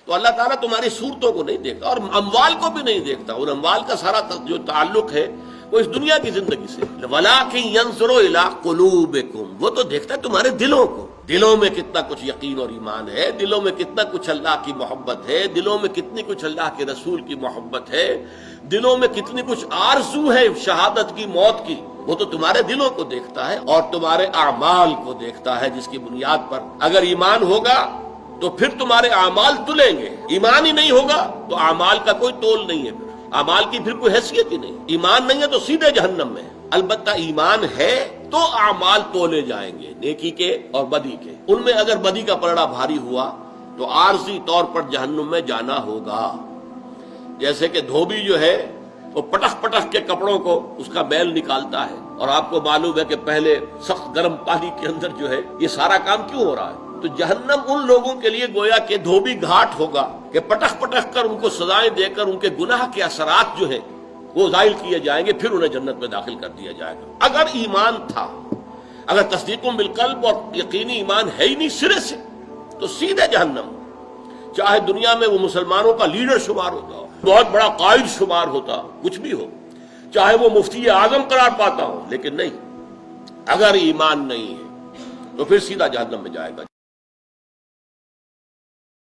تو اللہ تعالیٰ تمہاری صورتوں کو نہیں دیکھتا اور اموال کو بھی نہیں دیکھتا. اور اموال کا سارا جو تعلق ہے وہ اس دنیا کی زندگی سے. وَلَٰكِن يَنظُرُ إِلَىٰ قُلُوبِكُمْ، وہ تو دیکھتا ہے تمہارے دلوں کو. دلوں میں کتنا کچھ یقین اور ایمان ہے، دلوں میں کتنا کچھ اللہ کی محبت ہے، دلوں میں کتنی کچھ اللہ کے رسول کی محبت ہے، دلوں میں کتنی کچھ آرزو ہے شہادت کی، موت کی. وہ تو تمہارے دلوں کو دیکھتا ہے اور تمہارے اعمال کو دیکھتا ہے، جس کی بنیاد پر اگر ایمان ہوگا تو پھر تمہارے اعمال تلیں گے. ایمان ہی نہیں ہوگا تو اعمال کا کوئی تول نہیں ہے، پھر اعمال کی پھر کوئی حیثیت ہی نہیں. ایمان نہیں ہے تو سیدھے جہنم میں. البتہ ایمان ہے تو اعمال تولے جائیں گے، نیکی کے اور بدی کے. ان میں اگر بدی کا پلڑا بھاری ہوا تو عارضی طور پر جہنم میں جانا ہوگا. جیسے کہ دھوبی جو ہے وہ پٹخ پٹخ کے کپڑوں کو اس کا بیل نکالتا ہے، اور آپ کو معلوم ہے کہ پہلے سخت گرم پانی کے اندر جو ہے یہ سارا کام کیوں ہو رہا ہے. تو جہنم ان لوگوں کے لیے گویا کہ دھوبی گھاٹ ہوگا کہ پٹخ پٹخ کر ان کو سزائیں دے کر ان کے گناہ کے اثرات جو ہیں وہ زائل کیے جائیں گے، پھر انہیں جنت میں داخل کر دیا جائے گا. اگر ایمان تھا، اگر تصدیق بالقلب اور یقینی ایمان ہے ہی نہیں سرے سے، تو سیدھے جہنم. چاہے دنیا میں وہ مسلمانوں کا لیڈر شمار ہوتا ہو، بہت بڑا قائد شمار ہوتا، کچھ بھی ہو، چاہے وہ مفتی اعظم قرار پاتا ہو، لیکن نہیں، اگر ایمان نہیں ہے تو پھر سیدھا جہنم میں جائے گا.